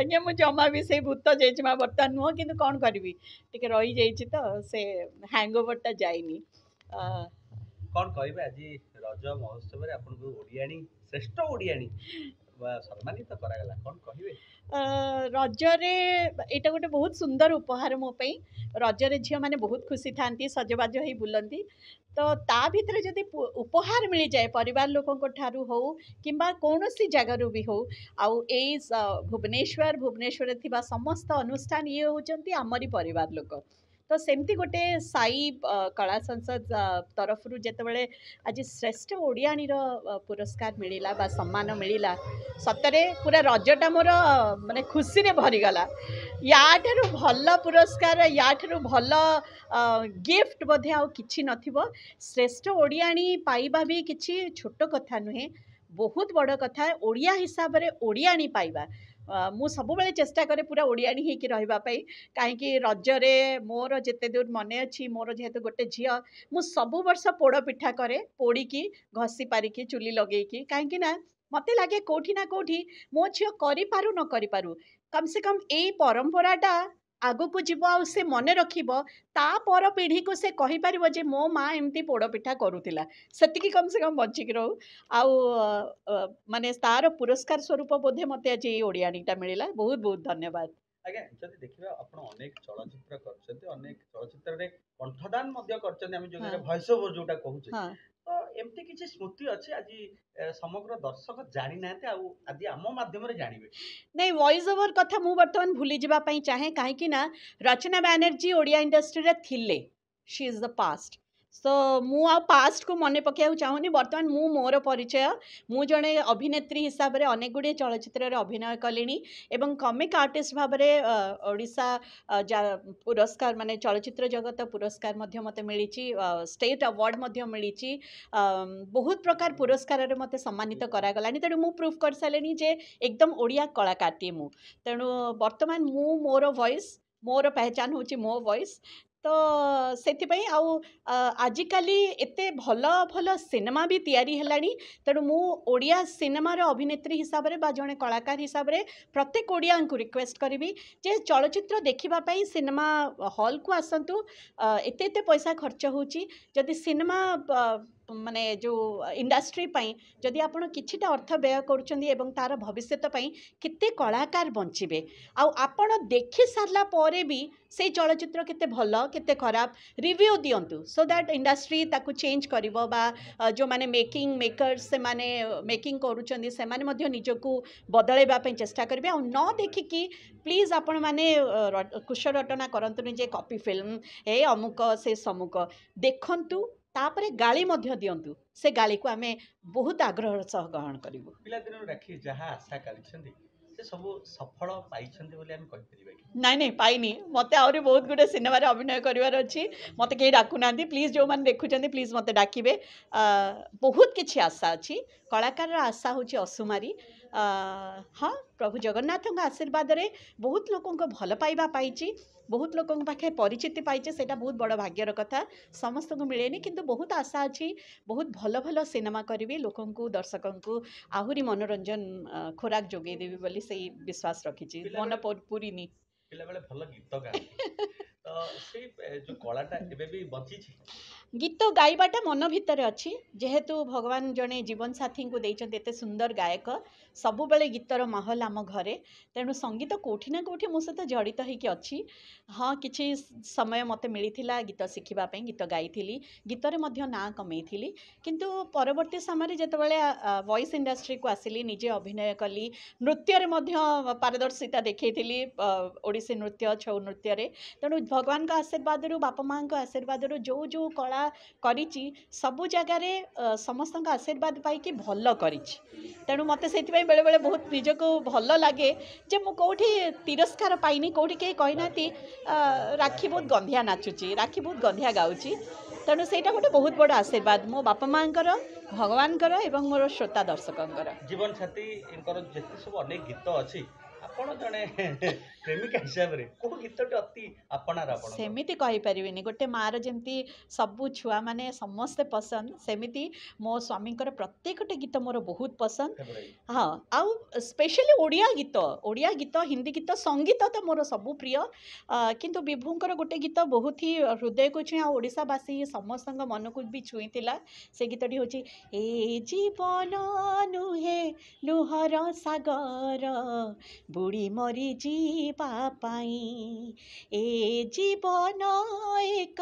आज्ञा मु जमा भी से भूत जेजमा बर्तमान नुह कि कौन करी टे रही जाइए तो से हैंगओवरटा जाइनी कौन कहबे आज रज महोत्सव रे आपन को ओडियाणी श्रेष्ठ ओडियाणी सम्मानित करागला कौन कहबे रजरे यहाँ गोटे बहुत सुंदर उपहार मो रजरे झील मैंने बहुत खुशी था सजबाज हो बुलती तो ता भितर जदि उपहार मिल जाए परिवार लोकों ठारू हो किंबा कौन सी जगार भी हो आउ भुवनेश्वर भुवनेश्वर थिबा समस्त अनुष्ठान ये होचंती आमरी परिवार लोक तो सेमती गोटे साई कला संसद तरफ जितेबाला आज श्रेष्ठ ओडियाणीर पुरस्कार मिलला बा सम्मान मिलला सतरे पूरा रजटा मोर माने खुशी रे भरीगला या ठारू भल पुरस्कार या ठारू भल गिफ्ट बोधे आउ किछि नथिबो श्रेष्ठ ओडियाणी पाइबा भी किछि छोट कथा नुहे बहुत बड़ कथा ओडिया हिसाब रे ओडियाणी पाइबा मु सब बेले चेष्टा करे पूरा ओडियाणी होइकी रहिबा पई कहीं रजरे मोर जेते दूर मने अच्छी मोर जेहेतु गोटे झील मु सबु वर्ष पोड़ पिठा करे पोड़ीकी घसी पारिकी चुली लगेकी कहीं ना मते लगे कोठी ना कोठी मो झील करिपारु न करिपारु कम से कम यही परंपराटा आगु को जीव आ से मन रखिब ता पर पीढ़ी को से कहि परिबो जे मो माँ एमती पोड़ पिठा करुतिला सेतिकी कम से कम बचिक रहू आउ माने तार पुरस्कार स्वरूप बोधे मते आज ये ओडियाणीटा मिलला बहुत बहुत धन्यवाद आज्ञा जदि देखिबा आपण अनेक चलचित्र करछन्ते अनेक चलचित्र रे कंठदान मध्ये करछन्ते हम जो वॉइस ओवर जोटा कहूचे तो एमती किछि स्मृति अछि आज समग्र दर्शक जानि नाते आज आम माध्यम रे जानिबे नहीं वॉइस ओवर कथा मु वर्तमान भूली जिबा पई चाहे काहे ना रचना बैनर्जी ओडिया इंडस्ट्री रे थिले she is the past so मु आ पास्ट को मन पकेउ चाहूनी वर्तमान मु मोर परिचय मु जणे अभिनेत्री हिसाब रे अनेक गुडे चलचित्र रे अभिनय कलिनी एवं कॉमिक आर्टिस्ट भाव रे ओडिशा पुरस्कार माने चलचित्र जगत पुरस्कार मध्य मते मिलिची स्टेट अवार्ड मध्य मिलिची बहुत प्रकार पुरस्कार रे मते सम्मानित करा गलानी तेणु मु प्रूफ कर सालेनी जे एकदम ओडिया कलाकारटी मु तेणु वर्तमान मु मोर वॉइस मोर पहचान होची मो वॉइस तो से आजिकाली एते भल भल सिनेमा भी तैयारी हेलानी तेणु मु ओडिया सिनेमार अभिनेत्री हिसाब रे बा जणे कलाकार हिसाब रे प्रत्येक ओडिया को रिक्वेस्ट करी जे चलचित्र देखिबा पई सिनेमा हॉल को आसंतु एते एते पैसा खर्च होची जदि सिनेमा माने जो इंडस्ट्री पाई जदि आपण किछिटा अर्थ व्यय करूछंदी एवं तार भविष्यत पाई किते कलाकार बंचिबे आउ आपण देखि सारला परे भी से चलचित्र केते भलो केते खराब रिव्यू दियंतु सो दैट इंडस्ट्री ताकू चेंज करिवो बा जो माने मेकिंग मेकर्स से माने मेकिंग करूछंदी से माने मध्य निजको बदलेबा पई चेष्टा करबे आ न देखि कि प्लीज आपण माने कुश रटना करंतु जे कॉपी फिल्म हे अमुक से समुक देखंतु तापरे गाली मध्य दियंतु से गाली को आमे बहुत आग्रह सह ग्रहण करिवो पिला दिन राखी जहा आशा करिसंदी से सब सफल पाइछंदी बोली हम कहि परिबा कि नहीं पाइनी मते आउरी बहुत गुडे सिनेमा रे अभिनय करिवार अछि मते के डाकु नांदी प्लीज जो माने देखुचंदी प्लीज मते डाकिबे बहुत किछि आशा अछि कलाकार रा आशा होछि असुमारी हाँ प्रभु जगन्नाथ आशीर्वाद रे बहुत लोकों को भल पाइबा पाइछि बहुत लोकों पाखे परिचिति पाइছে सेटा बहुत बड़ भाग्यर कथा समस्त को मिलेनी किंतु बहुत आशा अछि बहुत भल भल सिनेमा करिवे लोकों को दर्शकों को आहुरी मनोरंजन खोराक जोगे देबी बोली सही विश्वास रखिछि मन पूरी नी पिला बेले भल गीत गाए तो से जो कलाटा एबे भी बची छी गीत गाइबाटा मन भितर अच्छी जेहेतु भगवान जड़े जीवन साथी को देते एते सुंदर गायक सबु बेले गीतर माहौल आम घरे तेणु संगीत कोठी ना कोठी मो सहित जड़ित होइके अच्छी हाँ किछि समय मते मिलिथिला गीत शिखिबा पई गीत गाइथिली गीतरे मध्य ना कमेइथिली किंतु परवर्ती समय जेतेबेले वॉइस इंडस्ट्री को आसिली निजे अभिनय कली नृत्य रे मध्य पारदर्शिता देखैथिली ओडिसी नृत्य छौ नृत्य रे तेणु भगवान का आशीर्वाद रु बापा माँ का आशीर्वाद रु जो जो कला करिछि सबु जगह रे समस्त आशीर्वाद पाई कि भल करिछि तेणु मते सेति बेले बेले बहुत निजको भल लगे जे मु कोठी तिरस्कार पाइनी कोठी के कहिनाती राखी बहुत गंधिया नाचुची राखी बहुत गंधिया गाउची तेणु सेटा गोटे बहुत बड़ आशीर्वाद मो बापा माँ भगवान एवं मोर श्रोता दर्शक जीवन साथी जेते सब अनेक गीत अच्छी आपण जने प्रेमिका हिसाब रे को गीतटी अति आपणार आपण सेमिति कहि परिबिनी गोटे मार जेमती सबु छुआ माने समस्त पसंद सेमिति मो स्वामींकर प्रत्येकटे गीत मोर बहुत पसंद हाँ आउ स्पेशली ओडिया गीत हिंदी गीत संगीत तो मोर सबु प्रिय किंतु विभुंकर गोटे गीत बहुत ही हृदय को छुई ओडिशावासी समस्त मन को भी छुईला से गीतटी होची ए जीवन नुहे लुहर सागर बुढ़ी मरी जीवा पाई ए जीवन एक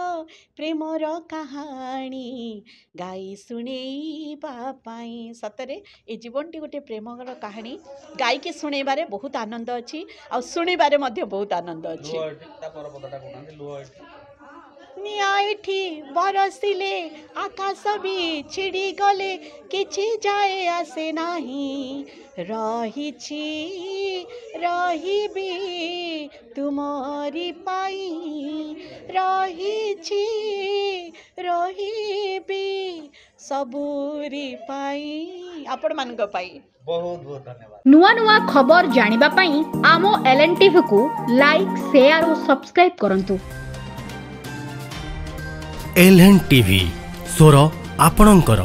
प्रेमर कहानी गाई शुणेबा पाई सतरे ए जीवनटी गोटे प्रेमर कहानी गाई के शुणेबारे बहुत आनंद अच्छी आ शुणेबारे मध्य बहुत आनंद अच्छी निआठी बरसिले आकाश भी छिड़ी गले किछि जाए आसे नाही रहिछि रहिबी तुमरी पाई रहिछि रहिबी सबुरी पाई आपण मानक पाई बहुत बहुत धन्यवाद। नुआ नुआ खबर जानिबा पाई आमो एलएनटीवी को लाइक शेयर और सब्सक्राइब करंतु। एलएनटीवी स्वर आपणंकर।